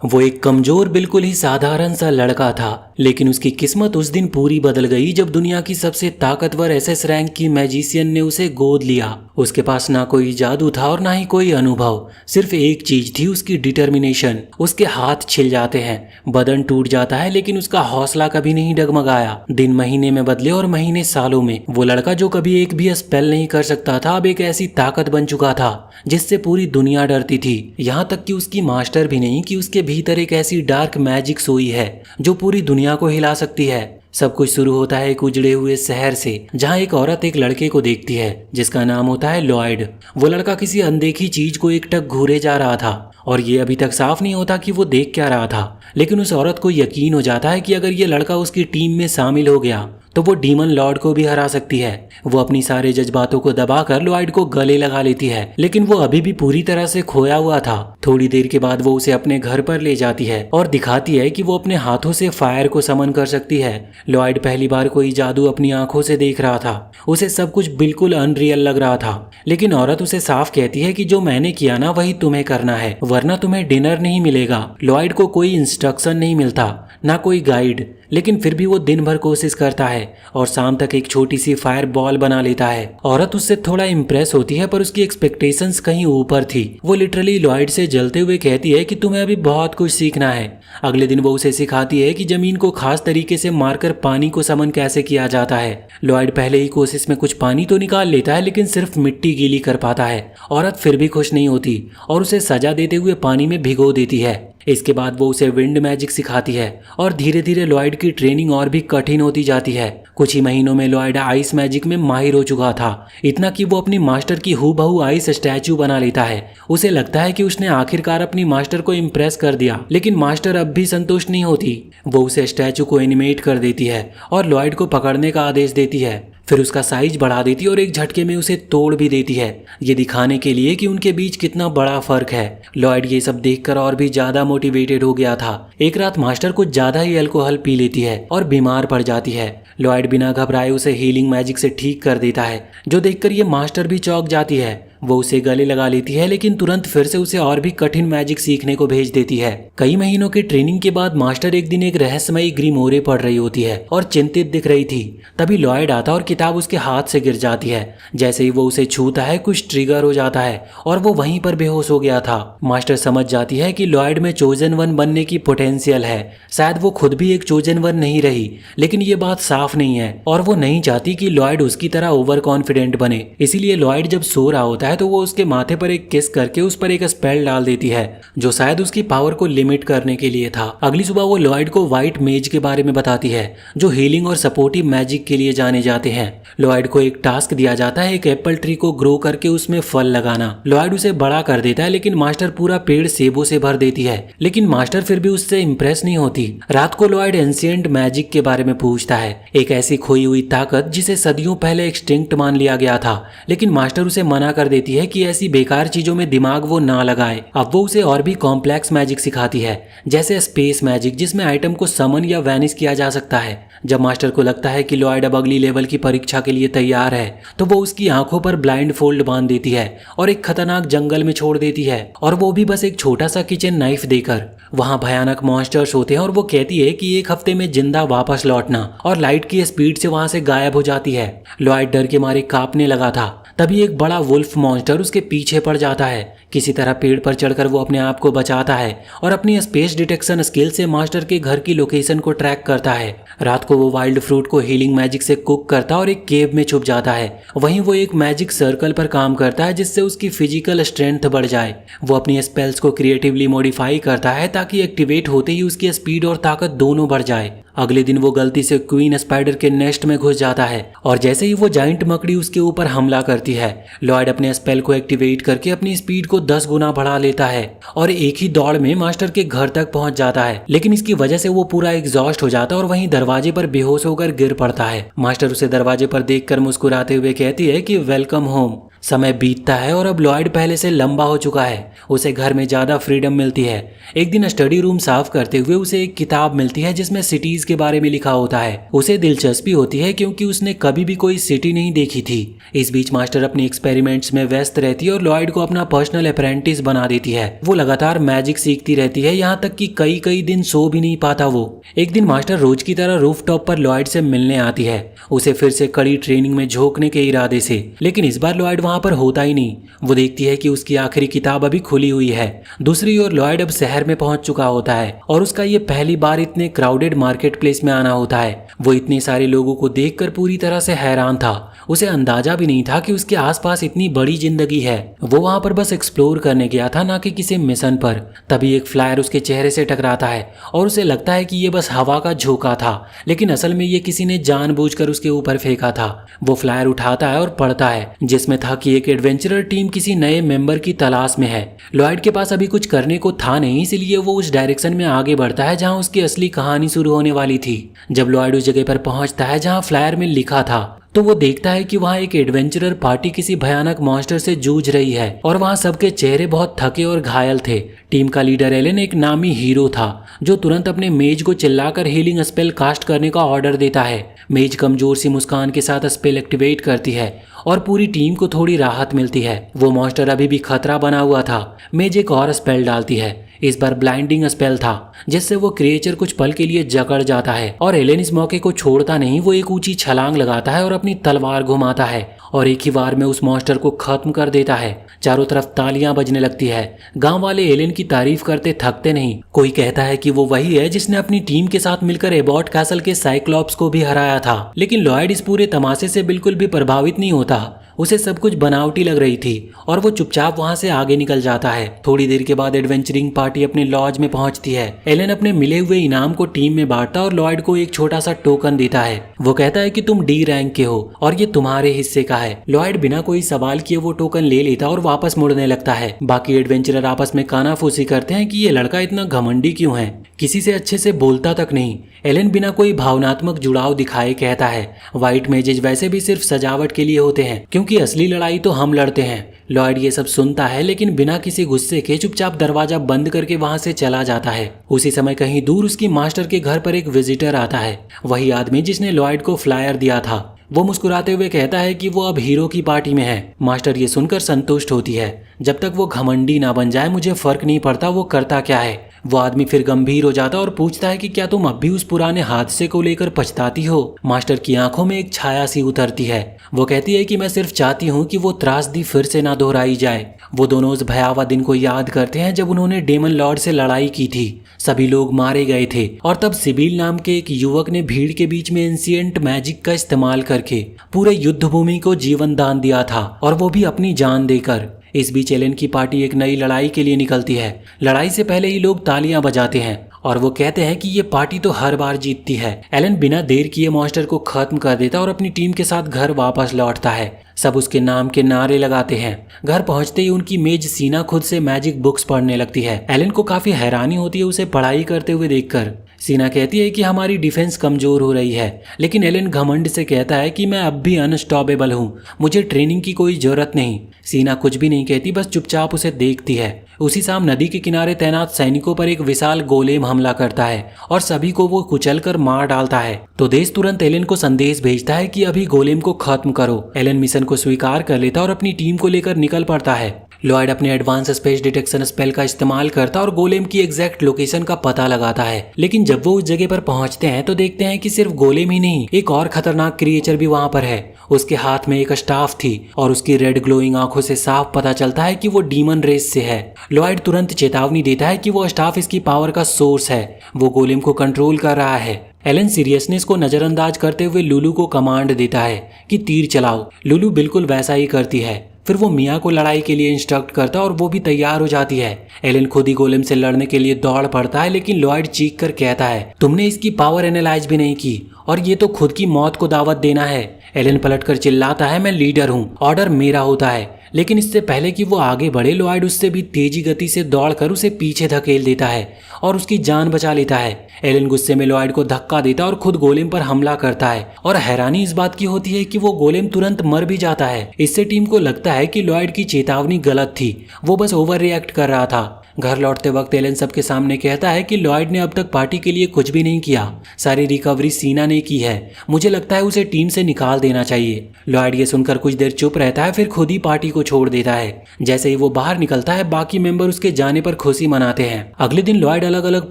वो एक कमजोर बिल्कुल ही साधारण सा लड़का था, लेकिन उसकी किस्मत उस दिन पूरी बदल गई जब दुनिया की सबसे ताकतवर एसएस रैंक की मैजिशियन ने उसे गोद लिया। उसके पास ना कोई जादू था और ना ही कोई अनुभव, सिर्फ एक चीज थी, उसकी डिटर्मिनेशन। उसके हाथ छिल जाते हैं, बदन टूट जाता है, लेकिन उसका हौसला कभी नहीं डगमगाया। दिन महीने में बदले और महीने सालों में। वो लड़का जो कभी एक भी स्पेल नहीं कर सकता था, अब एक ऐसी ताकत बन चुका था जिससे पूरी दुनिया डरती थी। यहाँ तक कि उसकी मास्टर भी नहीं, कि उसके भीतर एक ऐसी डार्क मैजिक सोई है जो पूरी दुनिया को हिला सकती है। सब कुछ शुरू होता है एक उजड़े हुए शहर से, जहाँ एक औरत एक लड़के को देखती है जिसका नाम होता है लॉयड। वो लड़का किसी अनदेखी चीज को एकटक घूरे जा रहा था और ये अभी तक साफ नहीं होता कि वो देख क्या रहा था, लेकिन उस औरत को यकीन हो जाता है कि अगर ये लड़का उसकी टीम में शामिल हो गया तो वो डीमन लॉर्ड को भी हरा सकती है। वो अपनी सारे जज्बातों को दबाकर लॉयड को गले लगा लेती है, लेकिन वो अभी भी पूरी तरह से खोया हुआ था। थोड़ी देर के बाद वो उसे अपने घर पर ले जाती है और दिखाती है कि वो अपने हाथों से फायर को समन कर सकती है। लॉयड पहली बार कोई जादू अपनी आंखों से देख रहा था। उसे सब कुछ बिल्कुल अनरियल लग रहा था, लेकिन औरत उसे साफ कहती है कि जो मैंने किया ना वही तुम्हें करना है, वरना तुम्हें डिनर नहीं मिलेगा। लॉयड को कोई इंस्ट्रक्शन नहीं मिलता, ना कोई गाइड, लेकिन फिर भी वो दिन भर कोशिश करता है और शाम तक एक छोटी सी फायर बॉल बना लेता है। औरत उससे थोड़ा इम्प्रेस होती है, पर उसकी एक्सपेक्टेशंस कहीं ऊपर थी। वो लिटरली लॉयड से जलते हुए कहती है कि तुम्हें अभी बहुत कुछ सीखना है। अगले दिन वो उसे सिखाती है कि जमीन को खास तरीके से मारकर पानी को समन कैसे किया जाता है। लॉयड पहले ही कोशिश में कुछ पानी तो निकाल लेता है, लेकिन सिर्फ मिट्टी गीली कर पाता है। औरत फिर भी खुश नहीं होती और उसे सजा देते हुए पानी में भिगो देती है। इसके बाद वो उसे विंड मैजिक सिखाती है और धीरे धीरे लॉयड की ट्रेनिंग और भी कठिन होती जाती है। कुछ ही महीनों में लॉयड आइस मैजिक में माहिर हो चुका था, इतना कि वो अपनी मास्टर की हूबहू आइस स्टैचू बना लेता है। उसे लगता है कि उसने आखिरकार अपनी मास्टर को इम्प्रेस कर दिया, लेकिन मास्टर अब भी संतुष्ट नहीं होती। वो उसे स्टैचू को एनिमेट कर देती है और लॉयड को पकड़ने का आदेश देती है। फिर उसका साइज बढ़ा देती है और एक झटके में उसे तोड़ भी देती है, ये दिखाने के लिए कि उनके बीच कितना बड़ा फर्क है। लॉयड ये सब देखकर और भी ज्यादा मोटिवेटेड हो गया था। एक रात मास्टर कुछ ज्यादा ही अल्कोहल पी लेती है और बीमार पड़ जाती है। लॉयड बिना घबराए उसे हीलिंग मैजिक से ठीक कर देता है, जो देखकर ये मास्टर भी चौंक जाती है। वो उसे गले लगा लेती है, लेकिन तुरंत फिर से उसे और भी कठिन मैजिक सीखने को भेज देती है। कई महीनों की ट्रेनिंग के बाद मास्टर एक दिन एक रहस्यमयी ग्रीमोरे पढ़ रही होती है और चिंतित दिख रही थी। तभी लॉयड आता और किताब उसके हाथ से गिर जाती है। जैसे ही वो उसे छूता है कुछ ट्रिगर हो जाता है और वो वहीं पर बेहोश हो गया था। मास्टर समझ जाती है कि लॉयड में चोजन वन बनने की पोटेंशियल है। शायद वो खुद भी एक चोजन वन नहीं रही, लेकिन ये बात साफ नहीं है और वो नहीं चाहती कि लॉयड उसकी तरह ओवर कॉन्फिडेंट बने। इसीलिए लॉयड जब सो रहा होता है तो वो उसके माथे पर एक किस करके उस पर एक स्पेल डाल देती है, जो शायद उसकी पावर को लिमिट करने के लिए था। अगली सुबह वो लॉयड को व्हाइट मेज के बारे में बताती है, जो हीलिंग और सपोर्टिव मैजिक के लिए जाने जाते हैं। लॉयड को एक टास्क दिया जाता है, एक एप्पल ट्री को ग्रो करके उसमें फल लगाना। लॉयड उसे बड़ा कर देता है, लेकिन मास्टर पूरा पेड़ सेबों से भर देती है। लेकिन मास्टर फिर भी उससे इम्प्रेस नहीं होती। रात को लॉयड एंशिएंट मैजिक के बारे में पूछता है, एक ऐसी खोई हुई ताकत जिसे सदियों पहले एक्सटिंक्ट मान लिया गया था, लेकिन मास्टर उसे मना कर देती है कि ऐसी बेकार चीजों में दिमाग वो ना लगाए। अब वो उसे और भी कॉम्प्लेक्स मैजिक सिखाती है, जैसे स्पेस मैजिक, जिसमें आइटम को समन या वैनिश किया जा सकता है। जब मास्टर को लगता है कि लॉयड अब अगली लेवल की परीक्षा के लिए तैयार है, तो वो उसकी आंखों पर ब्लाइंड फोल्ड बांध देती है और एक खतरनाक जंगल में छोड़ देती है, और वो भी बस एक छोटा सा किचन नाइफ देकर। वहाँ भयानक मॉन्स्टर्स होते हैं और वो कहती है कि एक हफ्ते में जिंदा वापस लौटना, और लाइट की स्पीड से वहाँ से गायब हो जाती है। लॉयड डर के मारे कांपने लगा था। तभी एक बड़ा वुल्फ मॉन्स्टर उसके पीछे पड़ जाता है। किसी तरह पेड़ पर चढ़कर वो अपने आप को बचाता है और अपनी स्पेस डिटेक्शन स्किल से मास्टर के घर की लोकेशन को ट्रैक करता है। रात को वो वाइल्ड फ्रूट को हीलिंग मैजिक से कुक करता और एक केव में छुप जाता है। वहीं वो एक मैजिक सर्कल पर काम करता है, जिससे उसकी फिजिकल स्ट्रेंथ बढ़ जाए। वो अपनी स्पेल्स को क्रिएटिवली मॉडिफाई करता है ताकि एक्टिवेट होते ही उसकी स्पीड और ताकत दोनों बढ़ जाए। अगले दिन वो गलती से क्वीन स्पाइडर के नेस्ट में घुस जाता है और जैसे ही वो जाइंट मकड़ी उसके ऊपर हमला करती है, लॉयड अपने स्पेल को एक्टिवेट करके अपनी स्पीड को 10 गुना बढ़ा लेता है और एक ही दौड़ में मास्टर के घर तक पहुंच जाता है। लेकिन इसकी वजह से वो पूरा एग्जॉस्ट हो जाता है और वहीं दरवाजे पर बेहोश होकर गिर पड़ता है। मास्टर उसे दरवाजे पर देखकर मुस्कुराते हुए कहती है कि वेलकम होम। समय बीतता है और अब लॉयड पहले से लंबा हो चुका है। उसे घर में ज़्यादा फ्रीडम मिलती है। एक दिन स्टडी रूम साफ करते हुए उसे एक किताब मिलती है जिसमें सिटीज़ के बारे में लिखा होता है। उसे दिलचस्पी होती है क्योंकि उसने कभी भी कोई सिटी नहीं देखी थी। इस बीच मास्टर अपनी एक्सपेरिमेंट्स में व्यस्त रहती है और लॉयड को अपना पर्सनल अप्रेंटिस बना देती है। वो लगातार मैजिक सीखती रहती है, यहाँ तक कि कई कई दिन सो भी नहीं पाता वो। एक दिन मास्टर रोज की तरह रूफटॉप पर लॉयड से मिलने आती है, उसे फिर से कड़ी ट्रेनिंग में झोंकने के इरादे से। लेकिन इस बार लॉयड वहां पर होता ही नहीं। वो देखती है कि उसकी आखिरी किताब अभी खुली हुई है। दूसरी ओर लॉयड अब शहर में पहुंच चुका होता है और उसका ये पहली बार इतने क्राउडेड मार्केट प्लेस में आना होता है। वो इतने सारे लोगों को देखकर पूरी तरह से हैरान था। उसे अंदाजा भी नहीं था कि उसके आसपास इतनी बड़ी जिंदगी है। वो वहां पर बस एक्सप्लोर करने गया था, ना कि किसी मिशन पर। तभी एक फ्लायर उसके चेहरे से टकराता है और उसे लगता है कि ये बस हवा का झोंका था, लेकिन असल में ये किसी ने जानबूझकर उसके ऊपर फेंका था। वो फ्लायर उठाता है और पढ़ता है, जिसमें था कि एक एडवेंचरर टीम किसी नए मेंबर की तलाश में है। लॉयड के पास अभी कुछ करने को था नहीं, इसलिए वो उस डायरेक्शन में आगे बढ़ता है जहां उसकी असली कहानी शुरू होने वाली थी। जब लॉयड उस जगह पर पहुंचता है जहां फ्लायर में लिखा था, तो वो देखता है कि वहाँ एक एडवेंचरर पार्टी किसी भयानक मॉन्स्टर से जूझ रही है और वहाँ सबके चेहरे बहुत थके और घायल थे। टीम का लीडर एलन एक नामी हीरो था जो तुरंत अपने मेज को चिल्लाकर हीलिंग स्पेल कास्ट करने का ऑर्डर देता है। मेज कमजोर सी मुस्कान के साथ स्पेल एक्टिवेट करती है और पूरी टीम को थोड़ी राहत मिलती है। वो मॉन्स्टर अभी भी खतरा बना हुआ था। मेज एक और स्पेल डालती है, इस बार ब्लाइंडिंग स्पेल था, जिससे वो क्रिएचर कुछ पल के लिए जकड़ जाता है और एलेन इस मौके को छोड़ता नहीं। वो एक ऊंची छलांग लगाता है और अपनी तलवार घुमाता है और एक ही बार में उस मॉन्स्टर को खत्म कर देता है। चारों तरफ तालियां बजने लगती है। गांव वाले एलेन की तारीफ करते थकते नहीं। कोई कहता है कि वो वही है जिसने अपनी टीम के साथ मिलकर एबॉट कैसल के साइक्लॉप्स को भी हराया था। लेकिन लॉयड इस पूरे तमाशे से बिल्कुल भी प्रभावित नहीं होता। उसे सब कुछ बनावटी लग रही थी और वो चुपचाप वहां से आगे निकल जाता है। थोड़ी देर के बाद एडवेंचरिंग पार्टी अपने लॉज में पहुंचती है। एलन अपने मिले हुए इनाम को टीम में बांटता और लॉयड को एक छोटा सा टोकन देता है। वो कहता है कि तुम डी रैंक के हो और ये तुम्हारे हिस्से का है। लॉयड बिना कोई सवाल किए वो टोकन ले लेता और वापस मुड़ने लगता है। बाकी एडवेंचरर आपस में कानाफूसी करते हैं कि ये लड़का इतना घमंडी क्यों है, किसी से अच्छे से बोलता तक नहीं। एलन बिना कोई भावनात्मक जुड़ाव दिखाए कहता है, व्हाइट मेजेज वैसे भी सिर्फ सजावट के लिए होते हैं, क्योंकि असली लड़ाई तो हम लड़ते हैं। लॉयड ये सब सुनता है लेकिन बिना किसी गुस्से के चुपचाप दरवाजा बंद करके वहां से चला जाता है। उसी समय कहीं दूर उसकी मास्टर के घर पर एक विजिटर आता है, वही आदमी जिसने लॉयड को फ्लायर दिया था। वो मुस्कुराते हुए कहता है कि वो अब हीरो की पार्टी में है। मास्टर ये सुनकर संतुष्ट होती है, जब तक वो घमंडी ना बन जाए मुझे फर्क नहीं पड़ता वो करता क्या है। वो आदमी फिर गंभीर हो जाता और पूछता है कि क्या तुम अब भी उस पुराने हादसे को लेकर पछताती हो। मास्टर की आंखों में एक छाया सी उतरती है। वो कहती है कि मैं सिर्फ चाहती हूँ कि वो त्रासदी फिर से ना दोहराई जाए। वो दोनों उस भयावह दिन को याद करते हैं जब उन्होंने डेमन लॉर्ड से लड़ाई की थी। सभी लोग मारे गए थे और तब सिबिल नाम के एक युवक ने भीड़ के बीच में एंशिएंट मैजिक का इस्तेमाल करके पूरे युद्ध भूमि को जीवन दान दिया था, और वो भी अपनी जान देकर। इस बीच एलन की पार्टी एक नई लड़ाई के लिए निकलती है। लड़ाई से पहले ही लोग तालियां बजाते हैं और वो कहते हैं कि ये पार्टी तो हर बार जीतती है। एलन बिना देर किए मॉन्स्टर को खत्म कर देता और अपनी टीम के साथ घर वापस लौटता है। सब उसके नाम के नारे लगाते हैं। घर पहुंचते ही उनकी मेज सीना खुद से मैजिक बुक्स पढ़ने लगती है। एलन को काफी हैरानी होती है उसे पढ़ाई करते हुए देखकर। सीना कहती है कि हमारी डिफेंस कमजोर हो रही है, लेकिन एलन घमंड से कहता है कि मैं अब भी अनस्टॉपेबल हूँ, मुझे ट्रेनिंग की कोई जरूरत नहीं। सीना कुछ भी नहीं कहती, बस चुपचाप उसे देखती है। उसी शाम नदी के किनारे तैनात सैनिकों पर एक विशाल गोलेम हमला करता है और सभी को वो कुचलकर मार डालता है। तो देश तुरंत एलन को संदेश भेजता है कि अभी गोलेम को खत्म करो। एलन मिशन को स्वीकार कर लेता और अपनी टीम को लेकर निकल पड़ता है। लॉयड अपने एडवांस स्पेस डिटेक्शन स्पेल का इस्तेमाल करता और गोलेम की एग्जैक्ट लोकेशन का पता लगाता है। लेकिन जब वो उस जगह पर पहुंचते हैं तो देखते हैं कि सिर्फ गोलेम ही नहीं, एक और खतरनाक क्रिएचर भी वहां पर है। उसके हाथ में एक स्टाफ थी और उसकी रेड ग्लोइंग आंखों से साफ पता चलता है कि वो डीमन रेस से है। लॉयड तुरंत चेतावनी देता है कि वो स्टाफ इसकी पावर का सोर्स है, वो गोलेम को कंट्रोल कर रहा है। एलन सीरियसनेस को नजरअंदाज करते हुए लुलू को कमांड देता है कि तीर चलाओ। लुलू बिल्कुल वैसा ही करती है। फिर वो मिया को लड़ाई के लिए इंस्ट्रक्ट करता और वो भी तैयार हो जाती है। एलन खुद ही गोलेम से लड़ने के लिए दौड़ पड़ता है, लेकिन लॉयड चीख कर कहता है, तुमने इसकी पावर एनालाइज भी नहीं की और ये तो खुद की मौत को दावत देना है। एलन पलटकर चिल्लाता है, मैं लीडर हूँ, ऑर्डर मेरा होता है। लेकिन इससे पहले कि वो आगे बढ़े लॉयड उससे भी तेजी गति से दौड़कर उसे पीछे धकेल देता है और उसकी जान बचा लेता है। एलन गुस्से में लॉयड को धक्का देता और खुद गोलेम पर हमला करता है और हैरानी इस बात की होती है कि वो गोलेम तुरंत मर भी जाता है। इससे टीम को लगता है कि लॉयड की चेतावनी गलत थी, वो बस ओवर रिएक्ट कर रहा था। घर लौटते वक्त एलन सबके सामने कहता है कि लॉयड ने अब तक पार्टी के लिए कुछ भी नहीं किया, सारी रिकवरी सीना ने की है, मुझे लगता है उसे टीम से निकाल देना चाहिए। लॉयड ये सुनकर कुछ देर चुप रहता है, फिर खुद ही पार्टी को छोड़ देता है। जैसे ही वो बाहर निकलता है बाकी मेंबर उसके जाने पर खुशी मनाते हैं। अगले दिन लॉयड अलग अलग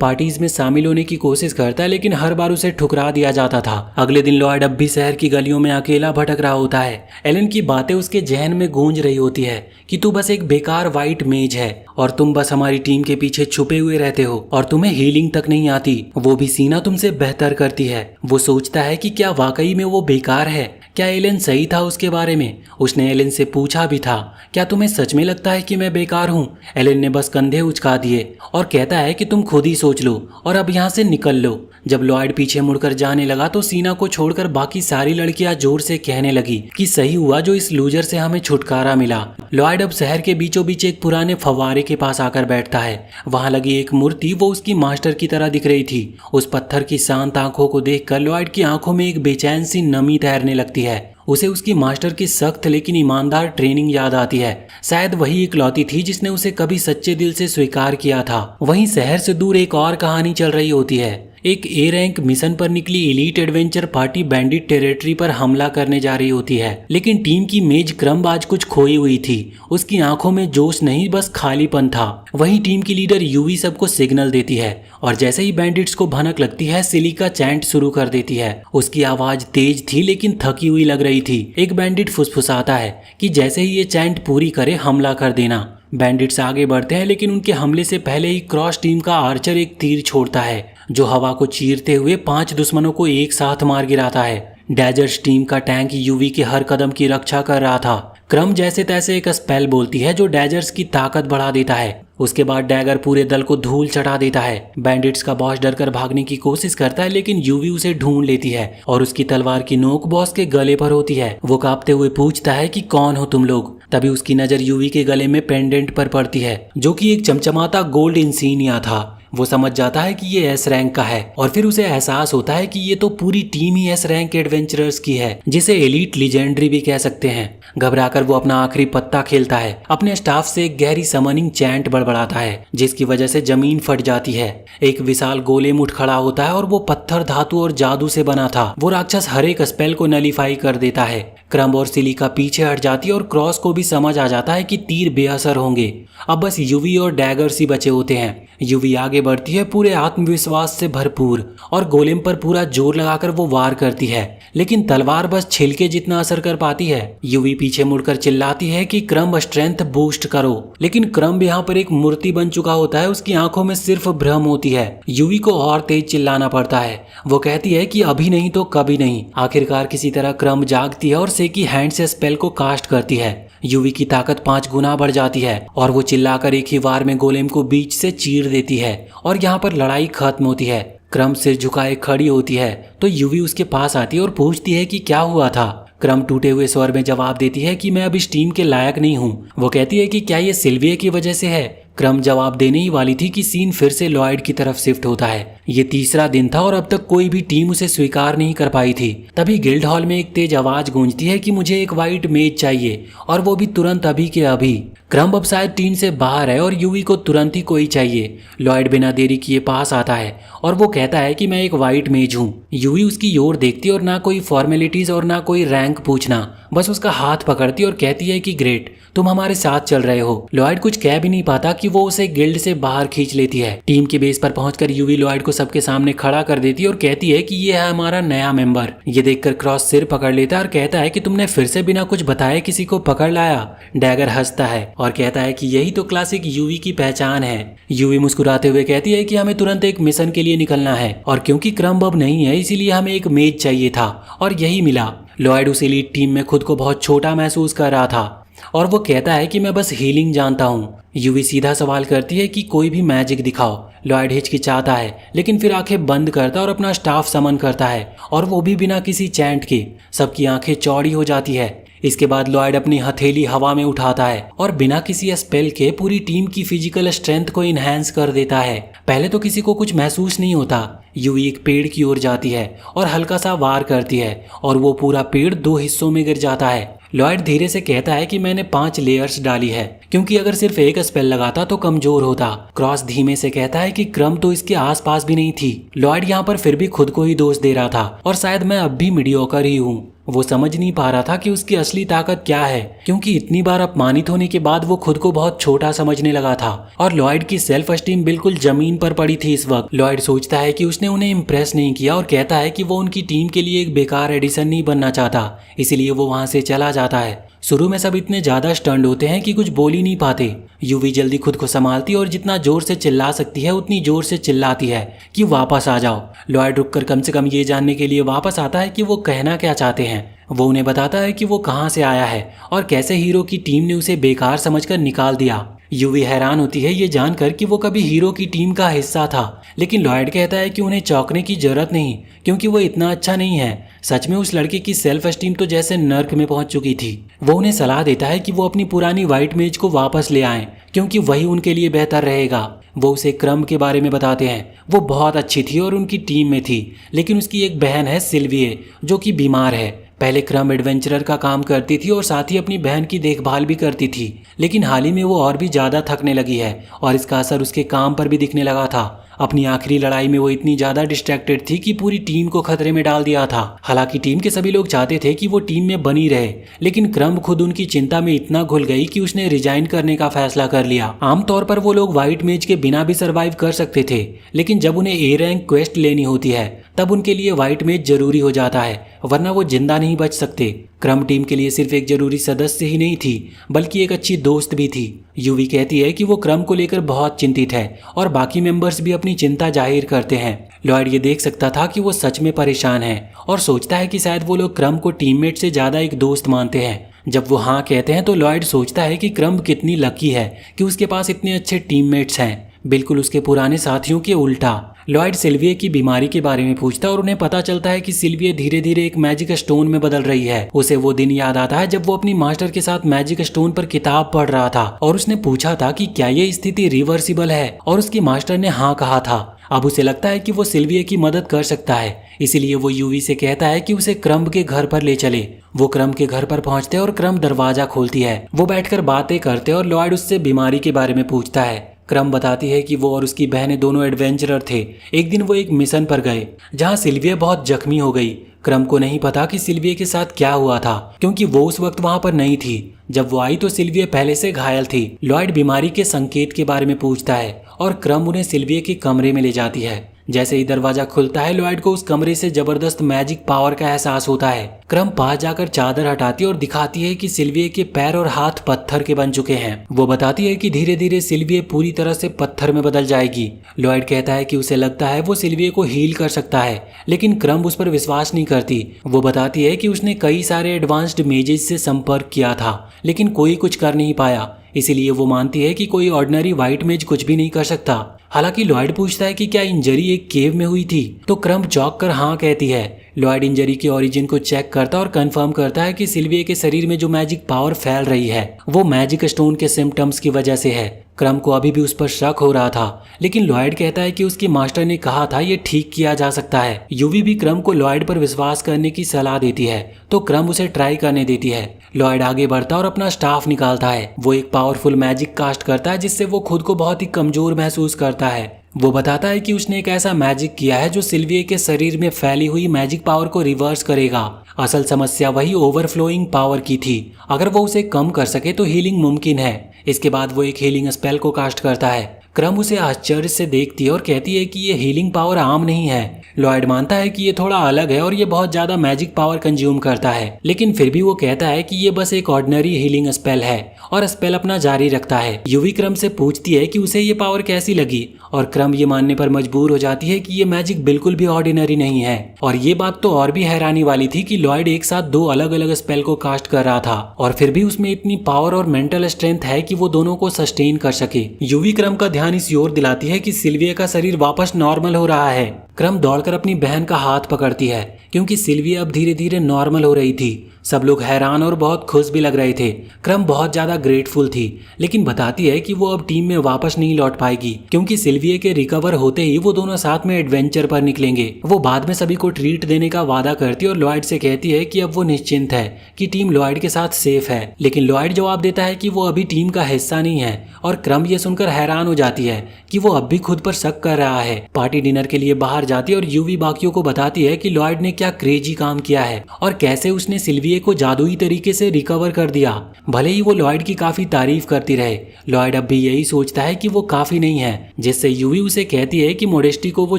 पार्टीज में शामिल होने की कोशिश करता है, लेकिन हर बार उसे ठुकरा दिया जाता था। अगले दिन लॉयड अब भी शहर की गलियों में अकेला भटक रहा होता है। एलन की बातें उसके जहन में गूंज रही होती है कि तू बस एक बेकार व्हाइट मेज है और तुम बस हमारी टीम के पीछे छुपे हुए रहते हो और तुम्हें हीलिंग तक नहीं आती, वो भी सीना तुमसे बेहतर करती है। वो सोचता है कि क्या वाकई में वो बेकार है, क्या एलन सही था उसके बारे में। उसने एलन से पूछा भी था, क्या तुम्हें सच में लगता है कि मैं बेकार हूँ? एलन ने बस कंधे उचका दिए और कहता है कि तुम खुद ही सोच लो और अब यहाँ से निकल लो। जब लॉयड पीछे मुड़कर जाने लगा तो सीना को छोड़कर बाकी सारी लड़कियां जोर से कहने लगी कि सही हुआ जो इस लूजर से हमें छुटकारा मिला। लॉयड अब शहर के बीचों बीच एक पुराने फव्वारे के पास आकर बैठता है। वहां लगी एक मूर्ति वो उसकी मास्टर की तरह दिख रही थी। उस पत्थर की शांत आंखों को देखकर लॉयड की आंखों में एक बेचैन सी नमी तैरने लगती है। उसे उसकी मास्टर की सख्त लेकिन ईमानदार ट्रेनिंग याद आती है। शायद वही इकलौती थी जिसने उसे कभी सच्चे दिल से स्वीकार किया था। वहीं शहर से दूर एक और कहानी चल रही होती है। एक ए रैंक मिशन पर निकली elite adventure party bandit territory पर हमला करने जा रही होती है, लेकिन टीम की मेज क्रम्ब आज कुछ खोई हुई थी। उसकी आंखों में जोश नहीं बस खालीपन था। वहीं टीम की लीडर यूवी सबको सिग्नल देती है और जैसे ही बैंडिट्स को भनक लगती है सिलिका चैंट शुरू कर देती है। उसकी आवाज तेज थी लेकिन थकी हुई लग रही थी। एक बैंडिट फुसफुसाता है कि जैसे ही ये चैंट पूरी करे हमला कर देना। बैंडिट्स आगे बढ़ते हैं लेकिन उनके हमले से पहले ही क्रॉस टीम का आर्चर एक तीर छोड़ता है जो हवा को चीरते हुए 5 दुश्मनों को एक साथ मार गिराता है। डैजर्स टीम का टैंक यूवी के हर कदम की रक्षा कर रहा था। क्रम जैसे तैसे एक स्पेल बोलती है जो डैजर्स की ताकत बढ़ा देता है। उसके बाद डैगर पूरे दल को धूल चढ़ा देता है। बैंडिट्स का बॉस डरकर भागने की कोशिश करता है लेकिन यूवी उसे ढूंढ लेती है और उसकी तलवार की नोक बॉस के गले पर होती है। वो कांपते हुए पूछता है कि कौन हो तुम लोग। तभी उसकी नजर यूवी के गले में पेंडेंट पर पड़ती है जो कि एक चमचमाता गोल्ड इंसिग्निया था। वो समझ जाता है कि ये एस रैंक का है और फिर उसे एहसास होता है कि ये तो पूरी टीम ही एस रैंक एडवेंचरर्स की है, जिसे एलीट लीजेंडरी भी कह सकते हैं। घबराकर वो अपना आखिरी पत्ता खेलता है। अपने स्टाफ से एक गहरी समनिंग चैंट बड़बड़ाता है जिसकी वजह से जमीन फट जाती है। एक विशाल गोलेम उठ खड़ा होता है और वो पत्थर, धातु और जादू से बना था। वो राक्षस हर एक स्पेल को नलीफाई कर देता है। क्रम्ब और सिलिका पीछे हट जाती है और क्रॉस को भी समझ आ जाता है कि तीर बेअसर होंगे। अब बस यूवी और डैगर्स ही बचे होते हैं। यूवी आगे बढ़ती है पूरे आत्मविश्वास से भरपूर और गोलेम पर पूरा जोर लगाकर वो वार करती है, लेकिन तलवार बस छिलके जितना असर कर पाती है। यूवी पीछे मुड़कर चिल्लाती है कि क्रम्ब स्ट्रेंथ बूस्ट करो, लेकिन क्रम्ब यहाँ पर एक मूर्ति बन चुका होता है। उसकी आंखों में सिर्फ भ्रम होती है। यूवी को और तेज चिल्लाना पड़ता है। वो कहती है कि अभी नहीं तो कभी नहीं। आखिरकार किसी तरह क्रम्ब जागती है और सेकी हैंड से स्पेल को कास्ट करती है। यूवी की ताकत 5 गुना बढ़ जाती है और वो चिल्लाकर एक ही वार में गोलेम को बीच से चीर देती है और यहाँ पर लड़ाई खत्म होती है। क्रम सिर झुकाए खड़ी होती है तो यूवी उसके पास आती है और पूछती है कि क्या हुआ था। क्रम टूटे हुए स्वर में जवाब देती है कि मैं अब इस टीम के लायक नहीं हूँ। वो कहती है कि क्या ये सिल्विया की वजह से है। क्रम जवाब देने ही वाली थी कि सीन फिर से लॉयड की तरफ शिफ्ट होता है। ये तीसरा दिन था और अब तक कोई भी टीम उसे स्वीकार नहीं कर पाई थी। तभी गिल्ड हॉल में एक तेज आवाज गूंजती है कि मुझे एक व्हाइट मेज चाहिए और वो भी तुरंत अभी के अभी। क्रम अब शायद टीम से बाहर है और यूवी को तुरंत ही कोई चाहिए। लॉयड बिना देरी किए पास आता है और वो कहता है कि मैं एक व्हाइट मेज हूँ। यूवी उसकी ओर देखती और ना कोई फॉर्मेलिटीज और ना कोई रैंक पूछना, बस उसका हाथ पकड़ती और कहती है कि ग्रेट, तुम हमारे साथ चल रहे हो। लॉयड कुछ कह भी नहीं पाता कि वो उसे गिल्ड से बाहर खींच लेती है। टीम के बेस पर पहुंचकर यूवी लॉयड को सबके सामने खड़ा कर देती है और कहती है कि ये है हमारा नया मेंबर। ये देखकर क्रॉस सिर पकड़ लेता है और कहता है कि तुमने फिर से बिना कुछ बताए किसी को पकड़ लाया। डैगर हंसता है और कहता है कि यही तो क्लासिक यूवी की पहचान है। यूवी मुस्कुराते हुए कहती है कि हमें तुरंत एक मिशन के लिए निकलना है और क्योंकि क्रम अब नहीं है इसीलिए हमें एक मेज चाहिए था और यही मिला। लॉयड उस एलीट टीम में खुद को बहुत छोटा महसूस कर रहा था और वो कहता है कि मैं बस हीलिंग जानता हूँ। यूवी सीधा सवाल करती है कि कोई भी मैजिक दिखाओ। लॉयड हिचकिचाता है लेकिन फिर आंखें बंद करता है और अपना स्टाफ समन करता है और वो भी बिना किसी चैंट के। सबकी आंखें चौड़ी हो जाती है। इसके बाद लॉयड अपनी हथेली हवा में उठाता है और बिना किसी स्पेल के पूरी टीम की फिजिकल स्ट्रेंथ को इनहेंस कर देता है। पहले तो किसी को कुछ महसूस नहीं होता। यूवी एक पेड़ की ओर जाती है और हल्का सा वार करती है और वो पूरा पेड़ 2 हिस्सों में गिर जाता है। लॉयड धीरे से कहता है कि मैंने 5 लेयर्स डाली है, क्योंकि अगर सिर्फ एक स्पेल लगाता तो कमजोर होता। क्रॉस धीमे से कहता है कि क्रम तो इसके आसपास भी नहीं थी। लॉयड यहाँ पर फिर भी खुद को ही दोष दे रहा था और शायद मैं अब भी मीडियोकर ही हूँ। वो समझ नहीं पा रहा था कि उसकी असली ताकत क्या है, क्योंकि इतनी बार अपमानित होने के बाद वो खुद को बहुत छोटा समझने लगा था और लॉयड की सेल्फ एस्टीम बिल्कुल जमीन पर पड़ी थी इस वक्त। लॉयड सोचता है कि उसने उन्हें इम्प्रेस नहीं किया और कहता है कि वो उनकी टीम के लिए एक बेकार एडिशन नहीं बनना चाहता, इसीलिए वो वहां से चला जाता है। शुरू में सब इतने ज्यादा स्टंड होते हैं कि कुछ बोल ही नहीं पाते। यूवी जल्दी खुद को संभालती है और जितना जोर से चिल्ला सकती है उतनी जोर से चिल्लाती है कि वापस आ जाओ। लॉयड रुककर कम से कम ये जानने के लिए वापस आता है कि वो कहना क्या चाहते हैं। वो उन्हें बताता है कि वो कहाँ से आया है और कैसे हीरो की टीम ने उसे बेकार समझकर निकाल दिया। यूवी हैरान होती है ये जानकर कि वो कभी हीरो की टीम का हिस्सा था, लेकिन लॉयड कहता है कि उन्हें चौंकने की जरूरत नहीं, क्योंकि वो इतना अच्छा नहीं है। सच में उस लड़के की सेल्फ एस्टीम तो जैसे नर्क में पहुंच चुकी थी। वो उन्हें सलाह देता है कि वो अपनी पुरानी व्हाइट मेज को वापस ले आएं, क्योंकि वही उनके लिए बेहतर रहेगा। वो उसे क्रम के बारे में बताते हैं। वो बहुत अच्छी थी और उनकी टीम में थी, लेकिन उसकी एक बहन है सिल्विए, जो कि बीमार है। पहले क्रम एडवेंचरर का काम करती थी और साथ ही अपनी बहन की देखभाल भी करती थी, लेकिन हाल ही में वो और भी ज़्यादा थकने लगी है और इसका असर उसके काम पर भी दिखने लगा था। अपनी आखिरी लड़ाई में वो इतनी ज़्यादा डिस्ट्रैक्टेड थी कि पूरी टीम को खतरे में डाल दिया था। हालांकि टीम के सभी लोग चाहते थे कि वो टीम में बनी रहे, लेकिन क्रम खुद उनकी चिंता में इतना घुल गई कि उसने रिजाइन करने का फैसला कर लिया। आमतौर पर वो लोग व्हाइट मेज के बिना भी सरवाइव कर सकते थे, लेकिन जब उन्हें ए रैंक क्वेस्ट लेनी होती है तब उनके लिए व्हाइट मेज जरूरी हो जाता है, वरना वो जिंदा नहीं बच सकते। क्रम टीम के लिए सिर्फ एक जरूरी सदस्य ही नहीं थी, बल्कि एक अच्छी दोस्त भी थी। यूवी कहती है कि वो क्रम को लेकर बहुत चिंतित है और बाकी मेंबर्स भी अपनी चिंता जाहिर करते हैं। लॉयड ये देख सकता था कि वो सच में परेशान है और सोचता है कि शायद वो लोग क्रम को टीममेट से ज्यादा एक दोस्त मानते हैं। जब वो हाँ कहते हैं तो लॉयड सोचता है कि क्रम कितनी लकी है कि उसके पास इतने अच्छे टीममेट्स हैं, बिल्कुल उसके पुराने साथियों के उल्टा। लॉयड सिल्विया की बीमारी के बारे में पूछता है और उन्हें पता चलता है कि सिल्विया धीरे धीरे एक मैजिक स्टोन में बदल रही है। उसे वो दिन याद आता है जब वो अपनी मास्टर के साथ मैजिक स्टोन पर किताब पढ़ रहा था और उसने पूछा था कि क्या ये स्थिति रिवर्सिबल है, और उसकी मास्टर ने हाँ कहा था। अब उसे लगता है कि वो सिल्विया की मदद कर सकता है, इसीलिए वो यूवी से कहता है कि उसे क्रम के घर पर ले चले। वो क्रम के घर पर पहुंचते हैं और क्रम दरवाजा खोलती है। वो बैठकर बातें करते हैं और लॉयड उससे बीमारी के बारे में पूछता है। क्रम बताती है कि वो और उसकी बहनें दोनों एडवेंचरर थे। एक दिन वो एक मिशन पर गए जहां सिल्विया बहुत जख्मी हो गई। क्रम को नहीं पता कि सिल्विया के साथ क्या हुआ था, क्योंकि वो उस वक्त वहां पर नहीं थी। जब वो आई तो सिल्विया पहले से घायल थी। लॉयड बीमारी के संकेत के बारे में पूछता है और क्रम उन्हें सिल्विया के कमरे में ले जाती है। जैसे ही दरवाजा खुलता है लॉयड को उस कमरे से जबरदस्त मैजिक पावर का एहसास होता है। क्रम पास जाकर चादर हटाती है और दिखाती है कि सिल्विया के पैर और हाथ पत्थर के बन चुके हैं। वो बताती है कि धीरे धीरे सिल्विया पूरी तरह से पत्थर में बदल जाएगी। लॉयड कहता है कि उसे लगता है वो सिल्विया को हील कर सकता है, लेकिन क्रम उस पर विश्वास नहीं करती। वो बताती है कि उसने कई सारे एडवांस्ड मेजेस से संपर्क किया था, लेकिन कोई कुछ कर नहीं पाया। इसीलिए वो मानती है कि कोई ऑर्डिनरी व्हाइट मेज कुछ भी नहीं कर सकता। हालांकि लॉयड पूछता है कि क्या इंजरी एक केव में हुई थी, तो क्रम चौंक कर हाँ कहती है। लॉयड इंजरी के ओरिजिन को चेक करता और कंफर्म करता है कि सिल्विया के शरीर में जो मैजिक पावर फैल रही है वो मैजिक स्टोन के सिम्टम्स की वजह से है। क्रम को अभी भी उस पर शक हो रहा था, लेकिन लॉयड कहता है कि उसकी मास्टर ने कहा था ये ठीक किया जा सकता है। यूवी भी क्रम को लॉयड पर विश्वास करने की सलाह देती है, तो क्रम उसे ट्राई करने देती है। लॉयड आगे बढ़ता और अपना स्टाफ निकालता है। वो एक पावरफुल मैजिक कास्ट करता है जिससे वो खुद को बहुत ही कमजोर महसूस करता है। वो बताता है कि उसने एक ऐसा मैजिक किया है जो सिल्विया के शरीर में फैली हुई मैजिक पावर को रिवर्स करेगा। असल समस्या वही ओवरफ्लोइंग पावर की थी। अगर वो उसे कम कर सके तो हीलिंग मुमकिन है। इसके बाद वो एक हीलिंग स्पेल को कास्ट करता है। क्रम उसे आश्चर्य से देखती है और कहती है कि ये हीलिंग पावर आम नहीं है। लॉयड मानता है कि ये थोड़ा अलग है और ये बहुत ज्यादा मैजिक पावर कंज्यूम करता है, लेकिन फिर भी वो कहता है कि ये बस एक ऑर्डिनरी हीलिंग स्पेल है और स्पेल अपना जारी रखता है। यूवी क्रम से पूछती है कि उसे ये पावर कैसी लगी, और क्रम ये मानने पर मजबूर हो जाती है कि ये मैजिक बिल्कुल भी ऑर्डिनरी नहीं है। और ये बात तो और भी हैरानी वाली थी कि लॉयड एक साथ 2 अलग अलग स्पेल को कास्ट कर रहा था और फिर भी उसमें इतनी पावर और मेंटल स्ट्रेंथ है कि वो दोनों को सस्टेन कर सके। यूवी क्रम का ध्यान इस ओर दिलाती है कि सिल्विया का शरीर वापस नॉर्मल हो रहा है। क्रम दौड़कर अपनी बहन का हाथ पकड़ती है, क्योंकि सिल्विया अब धीरे धीरे नॉर्मल हो रही थी। सब लोग हैरान और बहुत खुश भी लग रहे थे। क्रम बहुत ज्यादा ग्रेटफुल थी, लेकिन बताती है कि वो अब टीम में वापस नहीं लौट पाएगी क्योंकि सिल्विया के रिकवर होते ही वो दोनों साथ में एडवेंचर पर निकलेंगे। वो बाद में सभी को ट्रीट देने का वादा करती है और लॉयड से कहती है कि अब वो निश्चिंत है कि टीम लॉयड के साथ सेफ है। लेकिन लॉयड जवाब देता है कि वो अभी टीम का हिस्सा नहीं है और क्रम ये सुनकर हैरान हो जाती है कि वो अब भी खुद पर शक कर रहा है। पार्टी डिनर के लिए बाहर जाती है और यूवी बाकियों को बताती है कि लॉयड ने क्या क्रेजी काम किया है और कैसे उसने सिल्विया को जादुई तरीके से रिकवर कर दिया। भले ही वो लॉयड की काफी तारीफ करती रहे, लॉयड अब भी यही सोचता है कि वो काफी नहीं है, जिससे यूवी उसे कहती है कि मोडेस्टी को वो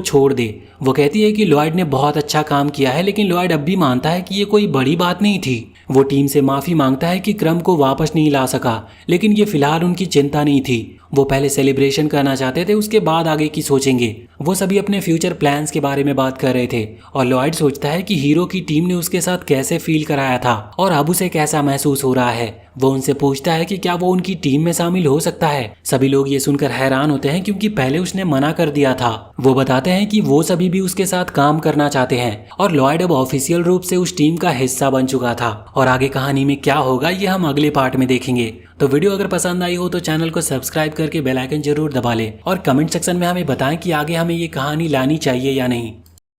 छोड़ दे। वो कहती है कि लॉयड ने बहुत अच्छा काम किया है, लेकिन लॉयड अब भी मानता है कि ये कोई बड़ी बात नहीं थी। वो टीम से माफी मांगता है कि क्रम को वापस नहीं ला सका, लेकिन ये फिलहाल उनकी चिंता नहीं थी। वो पहले सेलिब्रेशन करना चाहते थे, उसके बाद आगे की सोचेंगे। वो सभी अपने फ्यूचर प्लान्स के बारे में बात कर रहे थे और लॉयड सोचता है कि हीरो की टीम ने उसके साथ कैसे फील कराया था और अब उसे कैसा महसूस हो रहा है। वो उनसे पूछता है कि क्या वो उनकी टीम में शामिल हो सकता है। सभी लोग ये सुनकर हैरान होते हैं क्योंकि पहले उसने मना कर दिया था। वो बताते हैं कि वो सभी भी उसके साथ काम करना चाहते हैं और लॉयड अब ऑफिशियल रूप से उस टीम का हिस्सा बन चुका था। और आगे कहानी में क्या होगा ये हम अगले पार्ट में देखेंगे। तो वीडियो अगर पसंद आई हो तो चैनल को सब्सक्राइब करके बेल आइकन जरूर दबा लें और कमेंट सेक्शन में हमें बताएं कि आगे हमें ये कहानी लानी चाहिए या नहीं।